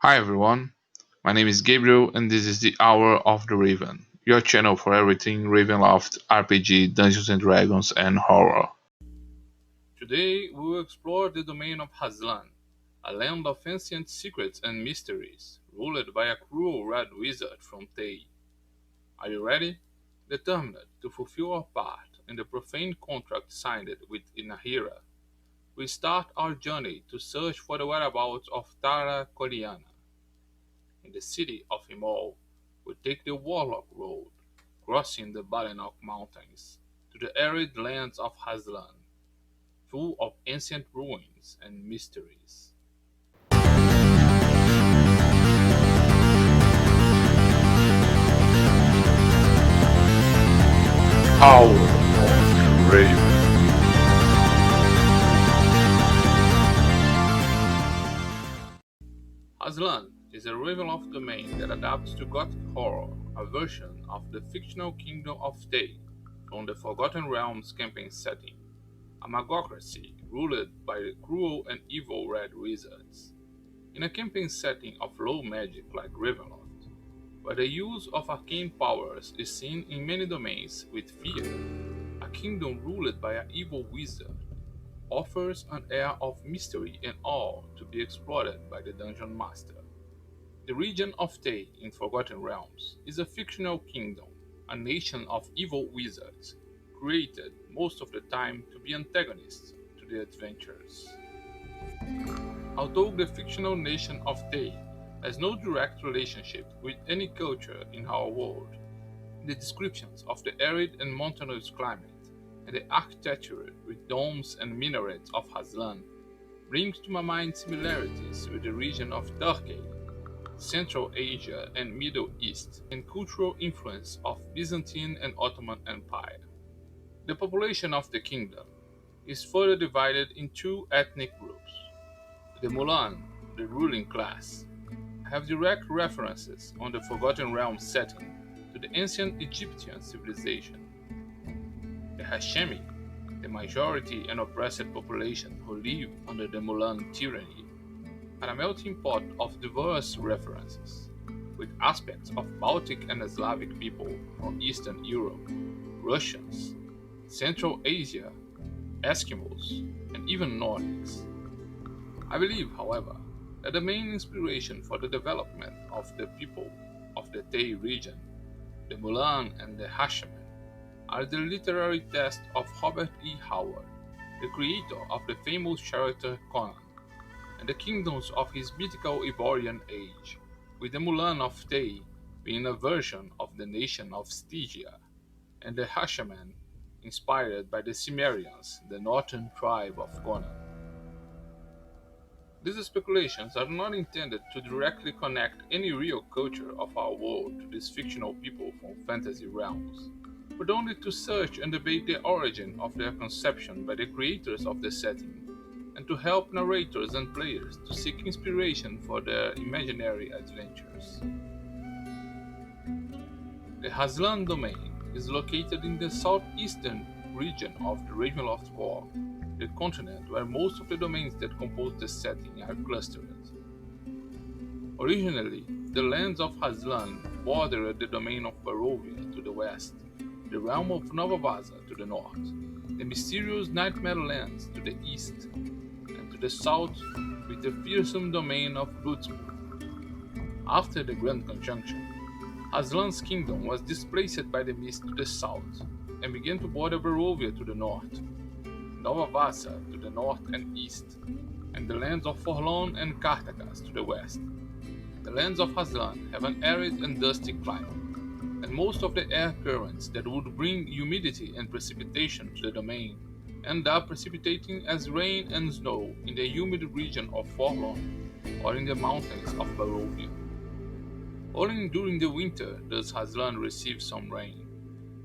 Hi everyone, my name is Gabriel and this is the Hour of the Raven, your channel for everything Ravenloft, RPG, Dungeons and Dragons, and horror. Today we will explore the domain of Hazlan, a land of ancient secrets and mysteries, ruled by a cruel red wizard from Tay. Are you ready? Determined to fulfill our part in the profane contract signed with Inahira, we start our journey to search for the whereabouts of Tara Koliana. In the city of Imol, we take the Warlock Road, crossing the Balenok Mountains, to the arid lands of Hazlan, full of ancient ruins and mysteries. Hour of the Raven. Aslan is a Ravenloft domain that adapts to Gothic horror, a version of the fictional kingdom of Tay from the Forgotten Realms campaign setting, a magocracy ruled by cruel and evil red wizards. In a campaign setting of low magic like Ravenloft, where the use of arcane powers is seen in many domains with fear, a kingdom ruled by an evil wizard offers an air of mystery and awe to be explored by the dungeon master. The region of Tay in Forgotten Realms is a fictional kingdom, a nation of evil wizards, created most of the time to be antagonists to the adventurers. Although the fictional nation of Tay has no direct relationship with any culture in our world, the descriptions of the arid and mountainous climate and the architecture with domes and minarets of Hazlan brings to my mind similarities with the region of Turkey, Central Asia and Middle East, and cultural influence of Byzantine and Ottoman Empire. The population of the kingdom is further divided in two ethnic groups. The Mulan, the ruling class, have direct references on the Forgotten Realms setting to the ancient Egyptian civilization. The Hashemi, the majority and oppressed population who live under the Mulan tyranny, are a melting pot of diverse references, with aspects of Baltic and Slavic people from Eastern Europe, Russians, Central Asia, Eskimos, and even Nordics. I believe, however, that the main inspiration for the development of the people of the Tay region, the Mulan and the Hashemen, are the literary texts of Robert E. Howard, the creator of the famous character Conan, and the kingdoms of his mythical Iborian age, with the Mulan of Tay being a version of the nation of Stygia, and the Hashemen inspired by the Cimmerians, the northern tribe of Conan. These speculations are not intended to directly connect any real culture of our world to these fictional people from fantasy realms, but only to search and debate the origin of their conception by the creators of the setting, and to help narrators and players to seek inspiration for their imaginary adventures. The Hazlan domain is located in the southeastern region of the Ravenloft Core, the continent where most of the domains that compose the setting are clustered. Originally, the lands of Hazlan bordered the domain of Barovia to the west, the realm of Nova Vaza to the north, the mysterious Nightmare Lands to the east, and to the south with the fearsome domain of Lutzburg. After the Grand Conjunction, Aslan's kingdom was displaced by the mist to the south and began to border Barovia to the north, Nova Vaza to the north and east, and the lands of Forlorn and Cartagas to the west. The lands of Aslan have an arid and dusty climate, and most of the air currents that would bring humidity and precipitation to the domain end up precipitating as rain and snow in the humid region of Forlorn or in the mountains of Barovia. Only during the winter does Hazlan receive some rain,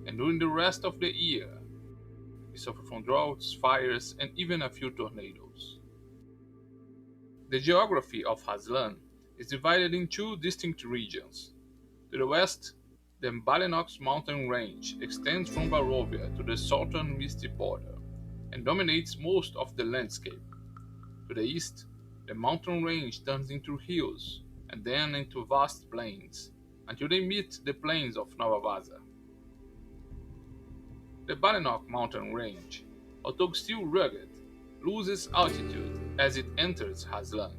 and during the rest of the year we suffer from droughts, fires, and even a few tornadoes. The geography of Hazlan is divided in two distinct regions. To the west, the Balinox mountain range extends from Barovia to the southern misty border and dominates most of the landscape. To the east, the mountain range turns into hills and then into vast plains, until they meet the plains of Nova Vaza. The Balinok mountain range, although still rugged, loses altitude as it enters Hazlan.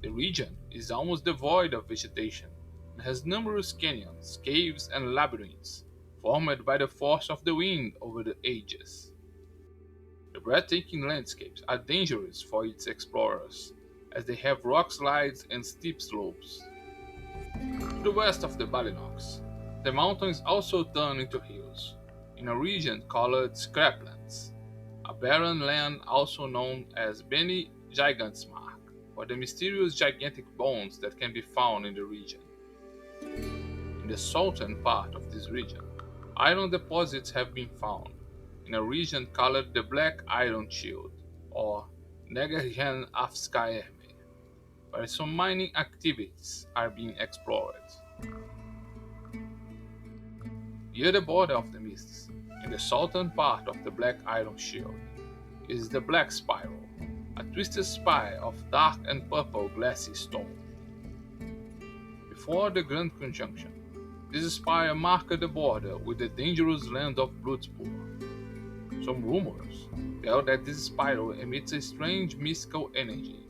The region is almost devoid of vegetation and has numerous canyons, caves, and labyrinths formed by the force of the wind over the ages. The breathtaking landscapes are dangerous for its explorers, as they have rock slides and steep slopes. To the west of the Balinoks, the mountains also turn into hills, in a region called Scraplands, a barren land also known as Beni Gigantsmark, for the mysterious gigantic bones that can be found in the region. In the southern part of this region, iron deposits have been found, in a region called the Black Iron Shield, or Negerjan Afskaerme, where some mining activities are being explored. Near the border of the mists, in the southern part of the Black Iron Shield, is the Black Spiral, a twisted spire of dark and purple glassy stone. Before the Grand Conjunction, this spire marked the border with the dangerous land of Bloodspur. Some rumors tell that this spiral emits a strange mystical energy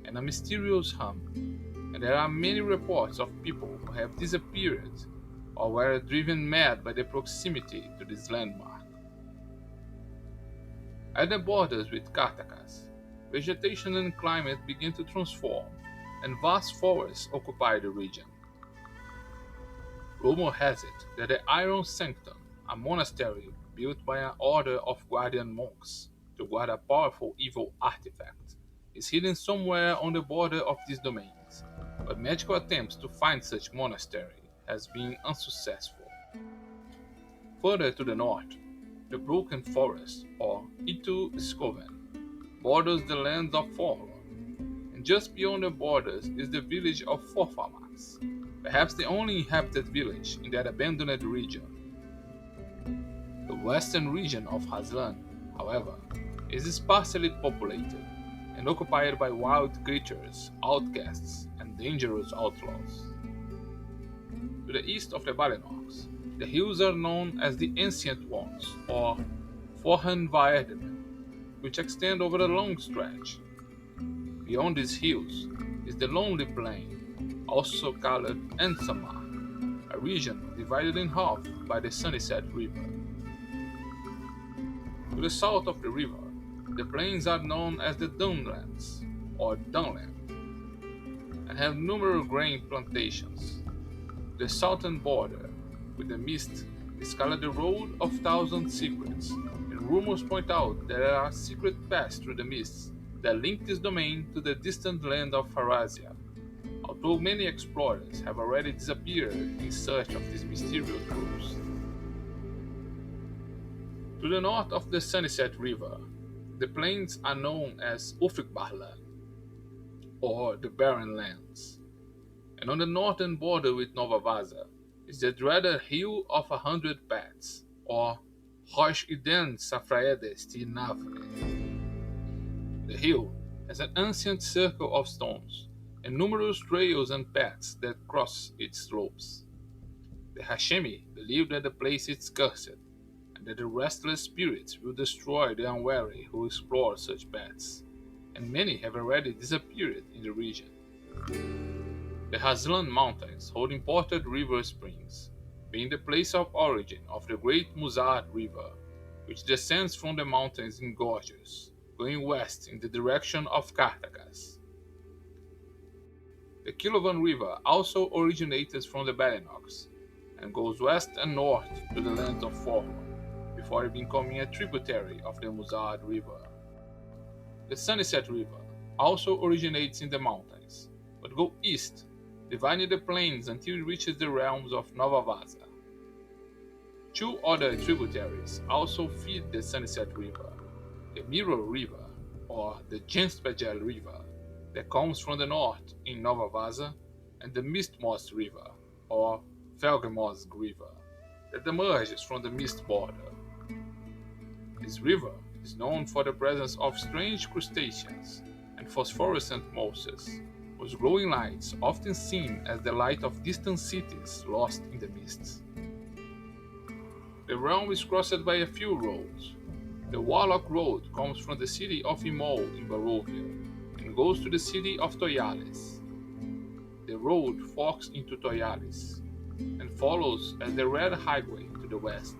and a mysterious hum, and there are many reports of people who have disappeared or were driven mad by the proximity to this landmark. At the borders with Cartacas, vegetation and climate begin to transform, and vast forests occupy the region. Rumor has it that the Iron Sanctum, a monastery built by an order of guardian monks to guard a powerful evil artifact, is hidden somewhere on the border of these domains, but magical attempts to find such monastery has been unsuccessful. Further to the north, the Broken Forest, or Itu Skoven, borders the land of Forlorn, and just beyond the borders is the village of Forfamax, perhaps the only inhabited village in that abandoned region. The western region of Hazlan, however, is sparsely populated and occupied by wild creatures, outcasts, and dangerous outlaws. To the east of the Balinoks, the hills are known as the Ancient Ones, or Forhan Vaerdemen, which extend over a long stretch. Beyond these hills is the Lonely Plain, also called Ensamar, a region divided in half by the Sunnyset River. To the south of the river, the plains are known as the Dunlands, or Dunland, and have numerous grain plantations. The southern border with the mist is called the Road of Thousand Secrets, and rumors point out that there are secret paths through the mists that link this domain to the distant land of Pharazia, although many explorers have already disappeared in search of these mysterious routes. To the north of the Sunnyset River, the plains are known as Ufikbarland, or the Barren Lands, and on the northern border with Nova Vaza is the dreaded Hill of 100 Paths, or Rosh Iden Safraedes Ti Navre. The hill has an ancient circle of stones and numerous trails and paths that cross its slopes. The Hashemi believe that the place is cursed, and that the restless spirits will destroy the unwary who explore such paths, and many have already disappeared in the region. The Hazlan Mountains hold imported river springs, being the place of origin of the Great Muzard River, which descends from the mountains in gorges, going west in the direction of Cartacas. The Kilovan River also originates from the Balinoks, and goes west and north to the lands of Forlorn, before becoming a tributary of the Muzard River. The Sunnyset River also originates in the mountains, but goes east, dividing the plains until it reaches the realms of Nova Vaza. Two other tributaries also feed the Sunnyset River, the Mirror River, or the Jenspagel River, that comes from the north in Nova Vaza, and the Mistmost River, or Felgemozg River, that emerges from the Mist border. This river is known for the presence of strange crustaceans and phosphorescent mosses, whose glowing lights often seen as the light of distant cities lost in the mists. The realm is crossed by a few roads. The Warlock Road comes from the city of Imol in Barovia and goes to the city of Toyales. The road forks into Toyales and follows as the Red Highway to the west,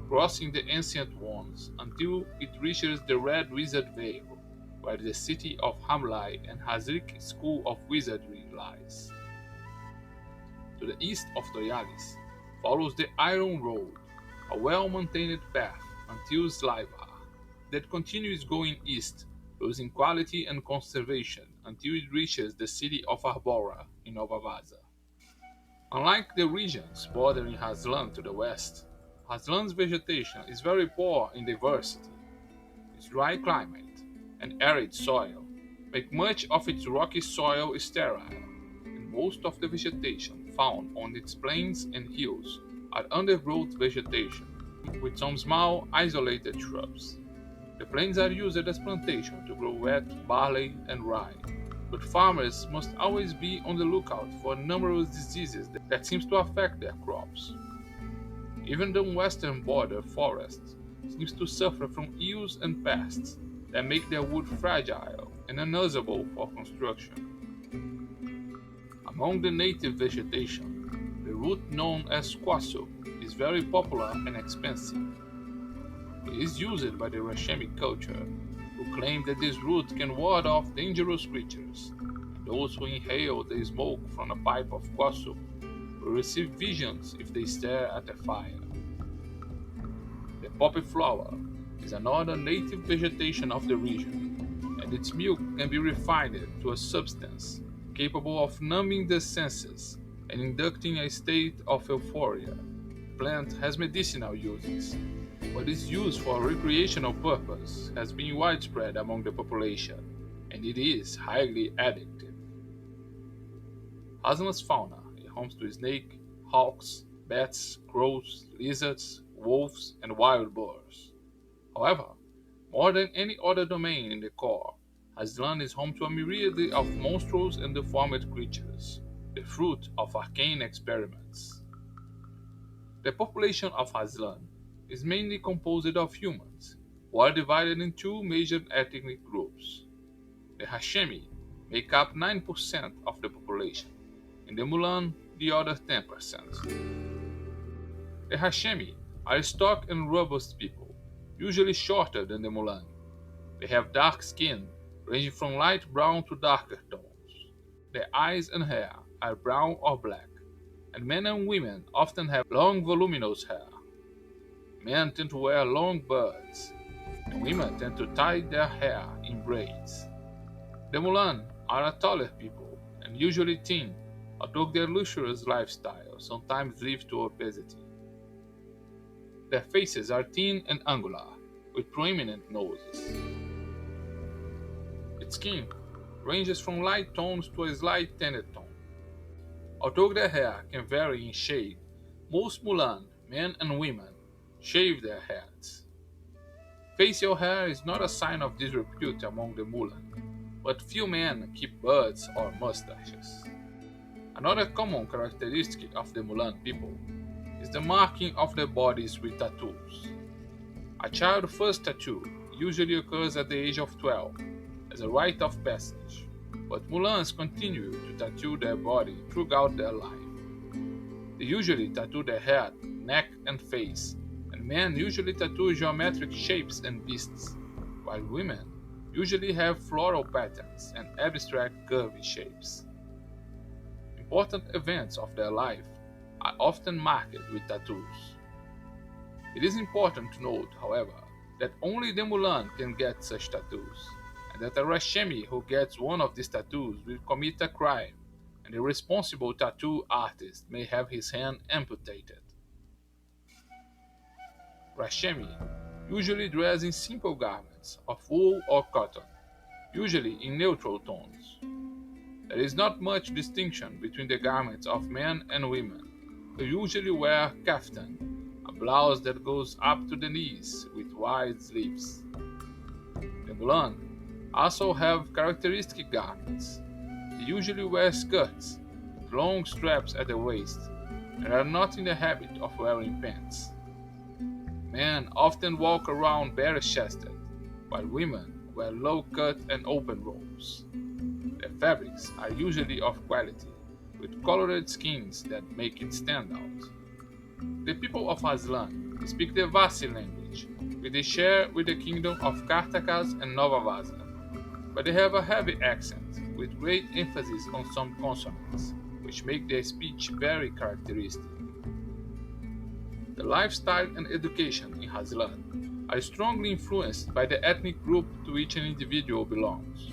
crossing the Ancient Ones until it reaches the Red Wizard Vale, where the city of Hamlai and Hazrik School of Wizardry lies. To the east of Toyales follows the Iron Road, a well-maintained path until Slivar, that continues going east, losing quality and conservation until it reaches the city of Arbora in Nova Vaza. Unlike the regions bordering Hazlan to the west, Hazlan's vegetation is very poor in diversity. Its dry climate and arid soil make much of its rocky soil sterile, and most of the vegetation found on its plains and hills are undergrowth vegetation, with some small isolated shrubs. The plains are used as plantation to grow wheat, barley, and rye, but farmers must always be on the lookout for numerous diseases that seem to affect their crops. Even the western border forest seems to suffer from eels and pests that make their wood fragile and unusable for construction. Among the native vegetation, the root known as quasso is very popular and expensive. It is used by the Rashemi culture, who claim that this root can ward off dangerous creatures, and those who inhale the smoke from a pipe of quasso will receive visions if they stare at a fire. The poppy flower is another native vegetation of the region, and its milk can be refined to a substance capable of numbing the senses and inducting a state of euphoria. The plant has medicinal uses, but its use for recreational purpose has been widespread among the population, and it is highly addictive. Hazlan's fauna is home to snake, hawks, bats, crows, lizards, wolves, and wild boars. However, more than any other domain in the core, Hazlan is home to a myriad of monstrous and deformed creatures, the fruit of arcane experiments. The population of Hazlan is mainly composed of humans, who are divided in two major ethnic groups. The Hashemi make up 9% of the population, and the Mulan the other 10%. The Hashemi are stock and robust people, usually shorter than the Mulan. They have dark skin, ranging from light brown to darker tones. Their eyes and hair are brown or black, and men and women often have long voluminous hair. Men tend to wear long beards, and women tend to tie their hair in braids. The Mulan are a taller people, and usually thin, although their luxurious lifestyle sometimes leads to obesity. Their faces are thin and angular, with prominent noses. Its skin ranges from light tones to a slight tinted tone. Although their hair can vary in shade, most Mulan, men and women, shave their heads. Facial hair is not a sign of disrepute among the Mulan, but few men keep beards or mustaches. Another common characteristic of the Mulan people is the marking of their bodies with tattoos. A child's first tattoo usually occurs at the age of 12 as a rite of passage, but Mulans continue to tattoo their body throughout their life. They usually tattoo their head, neck, and face, and men usually tattoo geometric shapes and beasts, while women usually have floral patterns and abstract curvy shapes. Important events of their life are often marked with tattoos. It is important to note, however, that only the Mulan can get such tattoos, and that a Rashemi who gets one of these tattoos will commit a crime, and the responsible tattoo artist may have his hand amputated. Rashemi usually dress in simple garments of wool or cotton, usually in neutral tones. There is not much distinction between the garments of men and women, who usually wear kaftan, a blouse that goes up to the knees with wide sleeves. The Mulan also have characteristic garments. They usually wear skirts with long straps at the waist and are not in the habit of wearing pants. Men often walk around bare-chested, while women wear low-cut and open robes. Their fabrics are usually of quality, with colored skins that make it stand out. The people of Aslan speak the Vasi language, which they share with the kingdom of Cartacas and Nova Vaza, but they have a heavy accent with great emphasis on some consonants, which make their speech very characteristic. The lifestyle and education in Hazlan are strongly influenced by the ethnic group to which an individual belongs.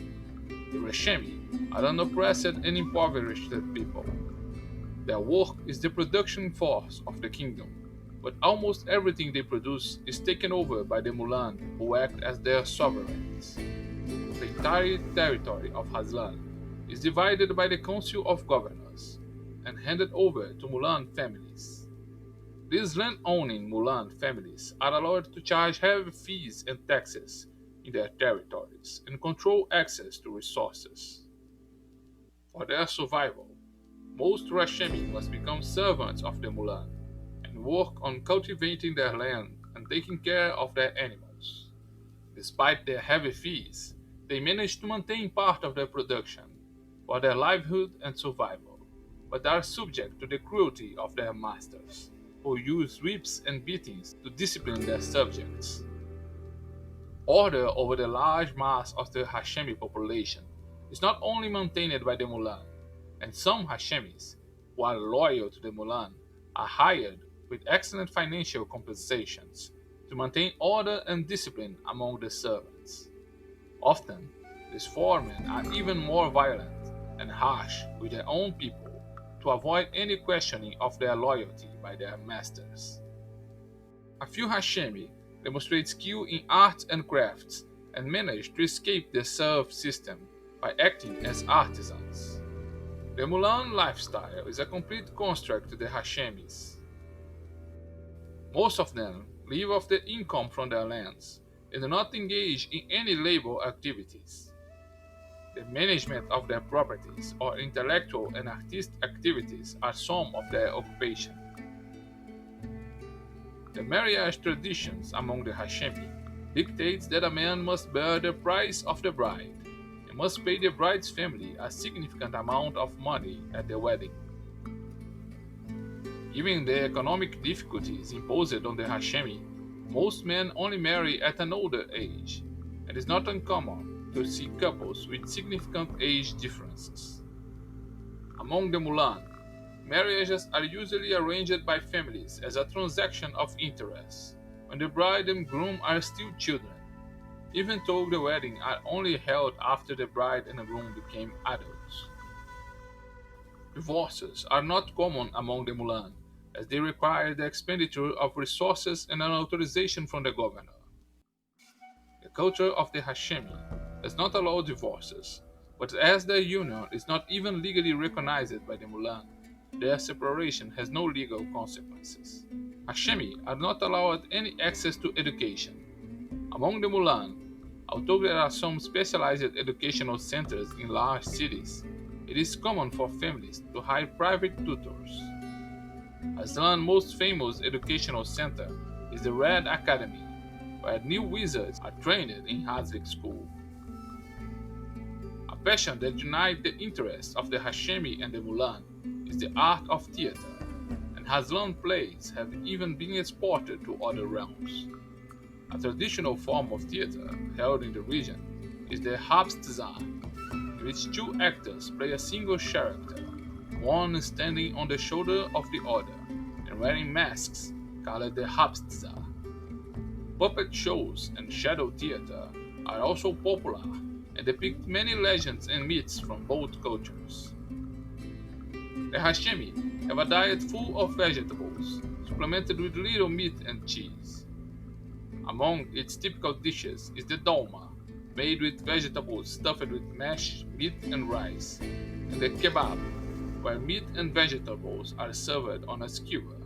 The Rashemi are an oppressed and impoverished people. Their work is the production force of the kingdom, but almost everything they produce is taken over by the Mulan, who act as their sovereigns. The entire territory of Hazlan is divided by the Council of Governors and handed over to Mulan families. These land-owning Mulan families are allowed to charge heavy fees and taxes in their territories and control access to resources. For their survival, most Rashemi must become servants of the Mulan and work on cultivating their land and taking care of their animals. Despite their heavy fees, they manage to maintain part of their production for their livelihood and survival, but are subject to the cruelty of their masters, who use whips and beatings to discipline their subjects. Order over the large mass of the Hashemi population is not only maintained by the Mulan, and some Hashemis, while loyal to the Mulan, are hired with excellent financial compensations to maintain order and discipline among the servants. Often, these foremen are even more violent and harsh with their own people to avoid any questioning of their loyalty by their masters. A few Hashemi demonstrate skill in arts and crafts and manage to escape the serf system by acting as artisans. The Mulan lifestyle is a complete construct to the Hashemis. Most of them live off the income from their lands and do not engage in any labor activities. The management of their properties or intellectual and artistic activities are some of their occupation. The marriage traditions among the Hashemi dictates that a man must bear the price of the bride and must pay the bride's family a significant amount of money at the wedding. Given the economic difficulties imposed on the Hashemi, most men only marry at an older age, and it is not uncommon to see couples with significant age differences. Among the Mulan, marriages are usually arranged by families as a transaction of interest, when the bride and groom are still children, even though the wedding are only held after the bride and groom became adults. Divorces are not common among the Mulan, as they require the expenditure of resources and an authorization from the governor. The culture of the Hashemi does not allow divorces, but as their union is not even legally recognized by the Mulan, their separation has no legal consequences. Hashemi are not allowed any access to education. Among the Mulan, although there are some specialized educational centers in large cities, it is common for families to hire private tutors. Aslan's most famous educational center is the Red Academy, where new wizards are trained in Hazlik School. A passion that unites the interests of the Hashemi and the Mulan is the art of theater, and Hazlan plays have even been exported to other realms. A traditional form of theater held in the region is the Hapstza, in which two actors play a single character, one standing on the shoulder of the other and wearing masks called the Hapstza. Puppet shows and shadow theater are also popular and depict many legends and myths from both cultures. The Hashemi have a diet full of vegetables, supplemented with little meat and cheese. Among its typical dishes is the dolma, made with vegetables stuffed with mashed meat and rice, and the kebab, where meat and vegetables are served on a skewer.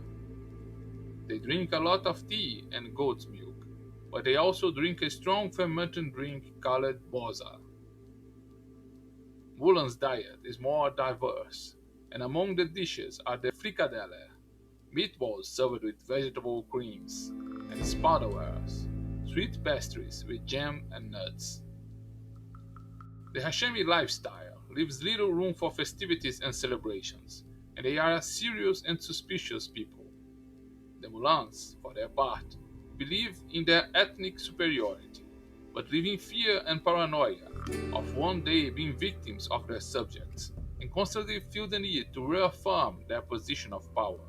They drink a lot of tea and goat's milk, but they also drink a strong fermented drink called boza. Mulan's diet is more diverse, and among the dishes are the fricadelle, meatballs served with vegetable creams, and spadawares, sweet pastries with jam and nuts. The Hashemi lifestyle leaves little room for festivities and celebrations, and they are a serious and suspicious people. The Mulans, for their part, believe in their ethnic superiority, but live in fear and paranoia of one day being victims of their subjects, and constantly feel the need to reaffirm their position of power.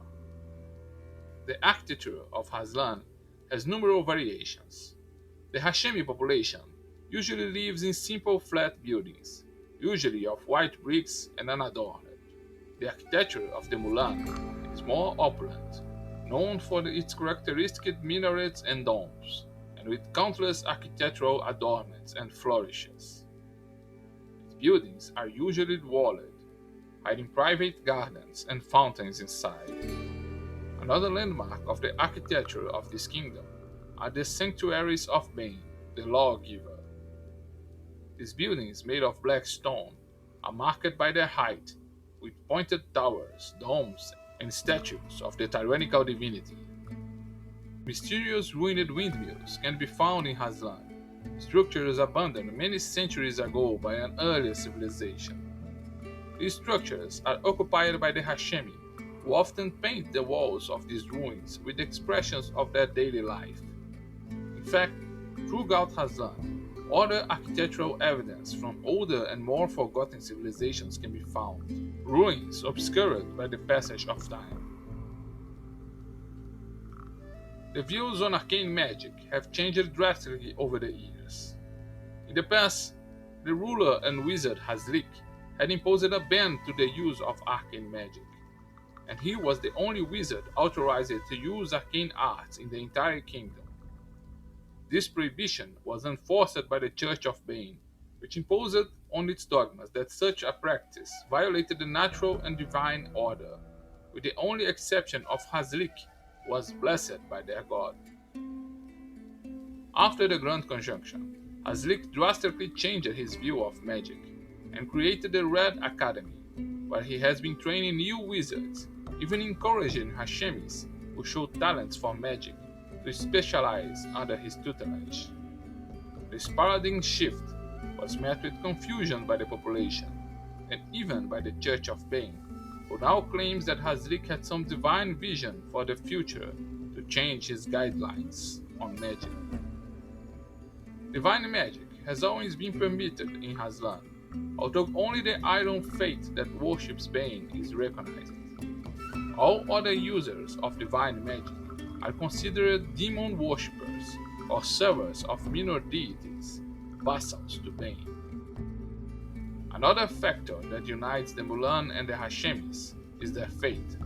The architecture of Hazlan has numerous variations. The Hashemi population usually lives in simple flat buildings, usually of white bricks and unadorned. The architecture of the Mulan is more opulent, known for its characteristic minarets and domes, and with countless architectural adornments and flourishes. Its buildings are usually walled, hiding private gardens and fountains inside. Another landmark of the architecture of this kingdom are the sanctuaries of Bain, the lawgiver. These buildings, made of black stone, are marked by their height, with pointed towers, domes, and statues of the tyrannical divinity. Mysterious ruined windmills can be found in Hazlan, structures abandoned many centuries ago by an earlier civilization. These structures are occupied by the Hashemi, who often paint the walls of these ruins with expressions of their daily life. In fact, throughout Hazlan, other architectural evidence from older and more forgotten civilizations can be found, ruins obscured by the passage of time. The views on arcane magic have changed drastically over the years. In the past, the ruler and wizard Hazlik had imposed a ban to the use of arcane magic, and he was the only wizard authorized to use arcane arts in the entire kingdom. This prohibition was enforced by the Church of Bain, which imposed on its dogmas that such a practice violated the natural and divine order, with the only exception of Hazlik was blessed by their god. After the Grand Conjunction, Hazlik drastically changed his view of magic and created the Red Academy, where he has been training new wizards, even encouraging Hashemis who show talents for magic to specialize under his tutelage. This paradigm shift was met with confusion by the population, and even by the Church of Bain, who now claims that Hazlik had some divine vision for the future to change his guidelines on magic. Divine magic has always been permitted in Hazlan, although only the Iron Faith that worships Bain is recognized. All other users of divine magic are considered demon worshippers or servers of minor deities, vassals to Bain. Another factor that unites the Mulan and the Hashemis is their faith.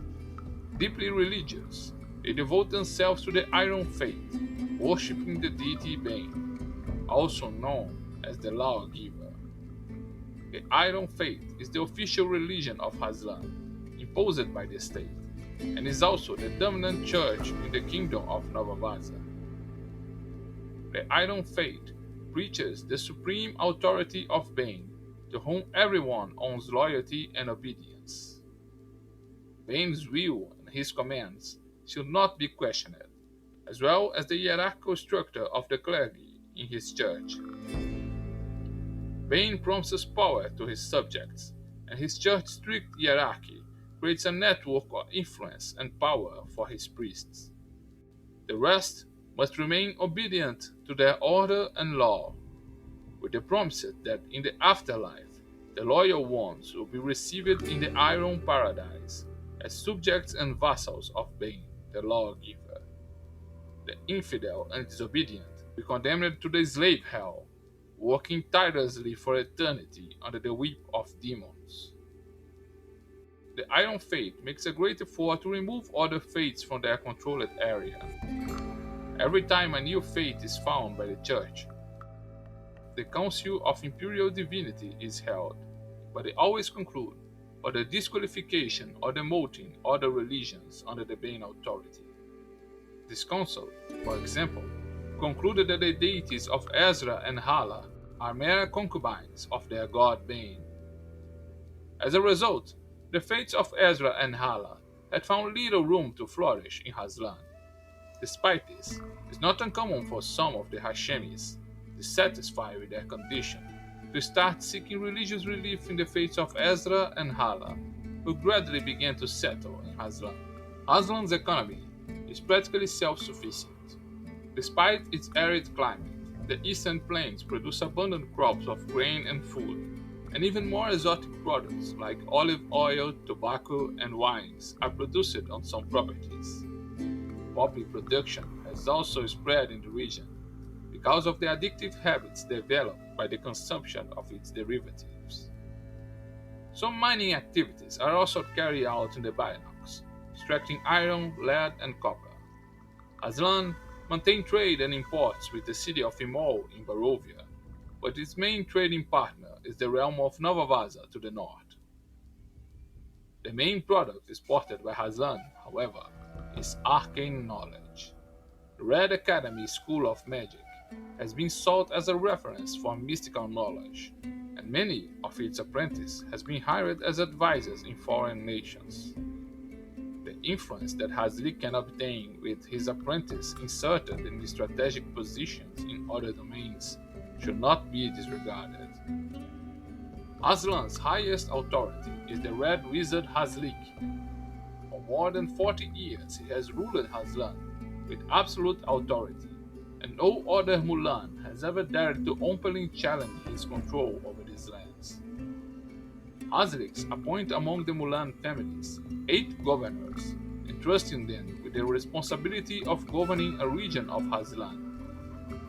Deeply religious, they devote themselves to the Iron Faith, worshipping the deity Bain, also known as the Lawgiver. The Iron Faith is the official religion of Hazlan, imposed by the state, and is also the dominant church in the kingdom of Nova Vaza. The Iron Faith preaches the supreme authority of Bain, to whom everyone owes loyalty and obedience. Bain's will and his commands should not be questioned, as well as the hierarchical structure of the clergy in his church. Bain promises power to his subjects, and his church's strict hierarchy creates a network of influence and power for his priests. The rest must remain obedient to their order and law, with the promise that in the afterlife the loyal ones will be received in the Iron Paradise as subjects and vassals of Bain, the Lawgiver. The infidel and disobedient will be condemned to the slave hell, working tirelessly for eternity under the whip of demons. The Iron Faith makes a great effort to remove other faiths from their controlled area. Every time a new faith is found by the Church, the Council of Imperial Divinity is held, but they always conclude or the disqualification or demoting other religions under the Bain authority. This council, for example, concluded that the deities of Ezra and Hala are mere concubines of their god Bain, As a result, the fates of Ezra and Hala had found little room to flourish in Hazlan. Despite this, it's not uncommon for some of the Hashemis, dissatisfied with their condition, to start seeking religious relief in the fates of Ezra and Hala, who gradually began to settle in Hazlan. Hazlan's economy is practically self-sufficient. Despite its arid climate, the eastern plains produce abundant crops of grain and food, and even more exotic products like olive oil, tobacco, and wines are produced on some properties. Poppy production has also spread in the region because of the addictive habits developed by the consumption of its derivatives. Some mining activities are also carried out in the Bainox, extracting iron, lead, and copper. Aslan maintains trade and imports with the city of Imol in Barovia, but its main trading partner is the realm of Nova Vaza to the north. The main product exported by Hazlan, however, is arcane knowledge. The Red Academy School of Magic has been sought as a reference for mystical knowledge, and many of its apprentices has been hired as advisors in foreign nations. The influence that Hazlik can obtain with his apprentice inserted in strategic positions in other domains should not be disregarded. Aslan's highest authority is the Red Wizard Hazlik. For more than 40 years he has ruled Hazlan with absolute authority, and no other Mulan has ever dared to openly challenge his control over these lands. Hazliks appoint among the Mulan families 8 governors, entrusting them with the responsibility of governing a region of Hazlan.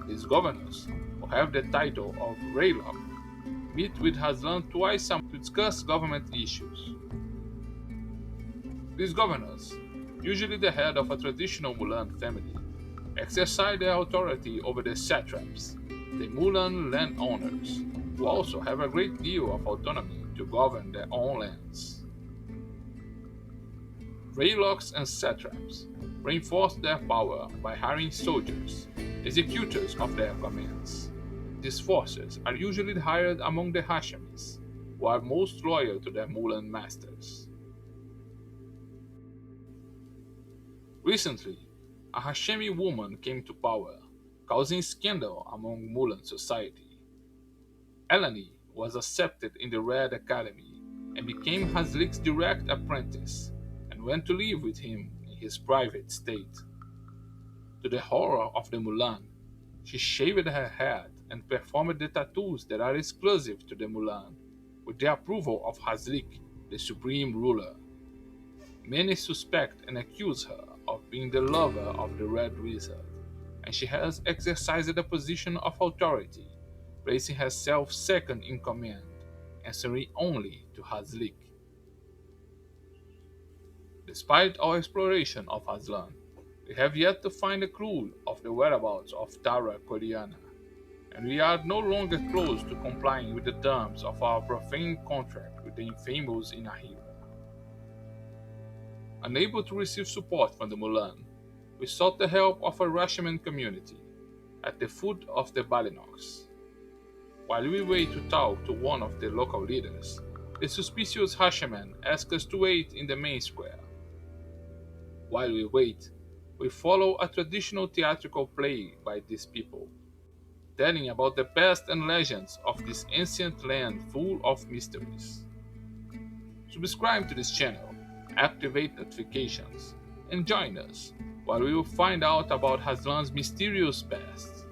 These governors, who have the title of Raylok, meet with Hazlan twice a month to discuss government issues. These governors, usually the head of a traditional Mulan family, exercise their authority over the satraps, the Mulan landowners, who also have a great deal of autonomy to govern their own lands. Rayloks and satraps reinforce their power by hiring soldiers, executors of their commands. These forces are usually hired among the Hashemis, who are most loyal to their Mulan masters. Recently, a Hashemi woman came to power, causing scandal among Mulan society. Eleni was accepted in the Red Academy and became Hazlik's direct apprentice, and went to live with him in his private state. To the horror of the Mulan, she shaved her head and performed the tattoos that are exclusive to the Mulan, with the approval of Hazlik, the supreme ruler. Many suspect and accuse her of being the lover of the Red Wizard, and she has exercised a position of authority, placing herself second in command, answering only to Hazlik. Despite our exploration of Hazlan, we have yet to find a clue of the whereabouts of Tara Koriana, and we are no longer close to complying with the terms of our profane contract with the infamous Inahira. Unable to receive support from the Mulan, we sought the help of a Rashiman community at the foot of the Balinox. While we wait to talk to one of the local leaders, the suspicious Hashiman asks us to wait in the main square. While we wait, we follow a traditional theatrical play by these people, telling about the past and legends of this ancient land full of mysteries. Subscribe to this channel, activate notifications, and join us while we will find out about Hazlan's mysterious past.